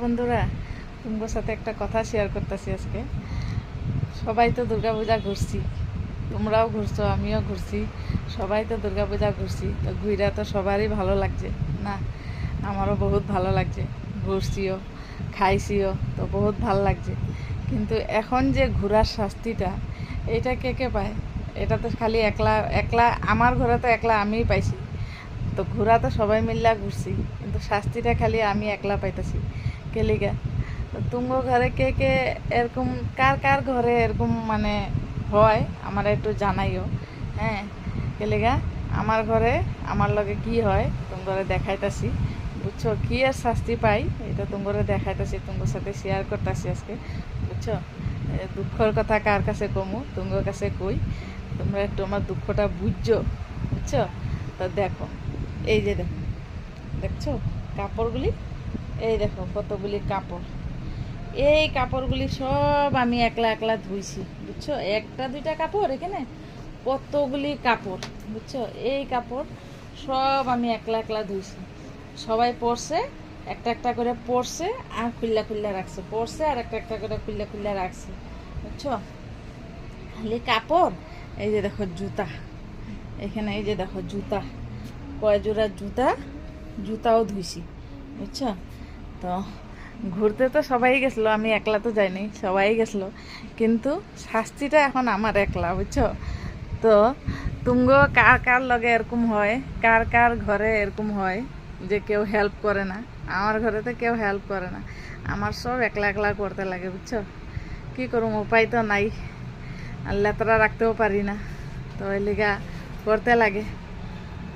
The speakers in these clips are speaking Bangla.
বন্ধুরা, তোমার সাথে একটা কথা শেয়ার করতেছি আজকে। সবাই তো দুর্গাপূজা ঘুরছি, তোমরাও ঘুরছো, আমিও ঘুরছি, সবাই তো দুর্গাপূজা ঘুরছি। তো ঘুরা তো সবারই ভালো লাগছে না? আমারও বহুত ভালো লাগছে, ঘুরছিও, খাইছিও, তো বহুত ভালো লাগছে। কিন্তু এখন যে ঘোরার শাস্তিটা, এটা কে কে পায়? এটা তো খালি একলা একলা, আমার ঘরে তো একলা আমিই পাইছি। তো ঘোরা তো সবাই মিল্লা ঘুরছি, কিন্তু শাস্তিটা খালি আমি একলা পাইতেছি। কেলিগা? তো তুঙ্গ ঘরে কে কে এরকম, কার কার ঘরে এরকম মানে হয় আমার একটু জানাইও। হ্যাঁ, কেলিগা? আমার ঘরে আমার লগে কি হয় তুম ঘরে দেখাইতাছি, বুঝছো? কি আর শাস্তি পাই এটা তুম ঘরে দেখাইতাছি, তোমার সাথে শেয়ার করতেছি আজকে, বুঝছো? দুঃখর কথা কার কাছে কমু, তুঙ্গর কাছে কই। তোমরা একটু আমার দুঃখটা বুঝছো, বুঝছো? তো দেখো, এই যে দেখো, দেখছো কাপড়গুলি? এই দেখো কতগুলি কাপড়। এই কাপড়গুলি সব আমি একলা একলা ধুইছি, বুঝছো? একটা দুইটা কাপড়, এখানে কতগুলি কাপড়, বুঝছো? এই কাপড় সব আমি একলা একলা ধুইছি। সবাই পরছে, একটা একটা করে পরছে আর খুল্লা খুল্লা রাখছে, পরছে আর একটা একটা করে খুল্লা খুল্লা রাখছে, বুঝছো? খালি কাপড়। এই যে দেখো জুতা, এখানে এই যে দেখো জুতা, কয় জোড়া জুতা, জুতাও ধুইছি, বুঝছো? তো ঘুরতে তো সবাই গেছিলো, আমি একলা তো যাইনি, সবাই গেছিলো, কিন্তু শাস্তিটা এখন আমার একলা, বুঝছো? তো তুমগো কার কার লগে এরকম হয়, কার কার ঘরে এরকম হয় যে কেউ হেল্প করে না? আমার ঘরে তো কেউ হেল্প করে না, আমার সব একলা একলা করতে লাগে, বুঝছো? কী করুম, উপায় তো নাই, আর লেতরা রাখতেও পারি না, তো ওই লিগা করতে লাগে।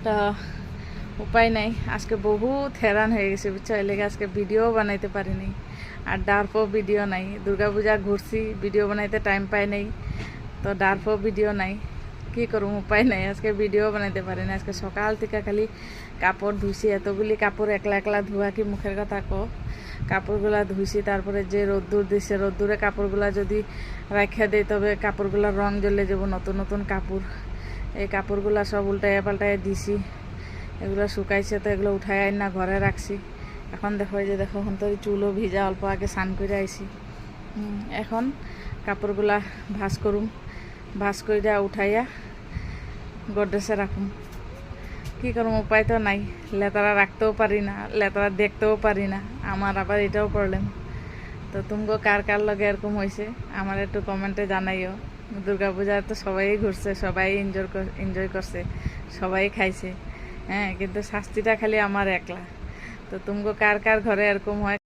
তো উপায় নাই, আজকে বহুত হেরান হয়ে গেছে, বুঝছো? এই লেগে আজকে ভিডিও বানাইতে পারিনি, আর ডারপো ভিডিও নাই। দুর্গাপূজা ঘুরছি, ভিডিও বানাইতে টাইম পাই নাই, তো ডারপো ভিডিও নাই। কী করুম, উপায় নাই, আজকে ভিডিও বানাইতে পারি না। আজকে সকাল থেকে খালি কাপড় ধুইছি, এতগুলি কাপড় একলা একলা ধোয়া কি মুখের কথা কো? কাপড়গুলা ধুইছি, তারপরে যে রোদ্দুর দিছে, রোদ্দুরে কাপড়গুলা যদি রাখা দেয় তবে কাপড়গুলার রং জ্বলে যাব, নতুন নতুন কাপড়। এই কাপড়গুলা সব উল্টাইয়া পাল্টাইয়া দিছি, এগুলো শুকাইছে, তো এগুলো উঠাই আইন না ঘরে রাখছি। এখন দেখো, এই যে দেখো, এখন তো চুলও ভিজা, অল্প আগে স্নান করে আইছি। এখন কাপড়গুলা ভাঁজ করুম, ভাঁজ কইরা উঠাইয়া গডরেজে রাখুম। কী করুম, উপায় তো নাই, লেতারা রাখতেও পারি না, লেতারা দেখতেও পারি না, আমার আবার এটাও প্রবলেম। তো তুমগো কার কার লগে এরকম হয়েছে আমার একটু কমেন্টে জানাইও। দুর্গাপূজা তো সবাই ঘুরছে, সবাই এনজয় করছে, সবাই খাইছে, হ্যাঁ, কিন্তু শাস্তিটা খালি আমার একলা। তো তুমগো কার কার ঘরে এরকম হয়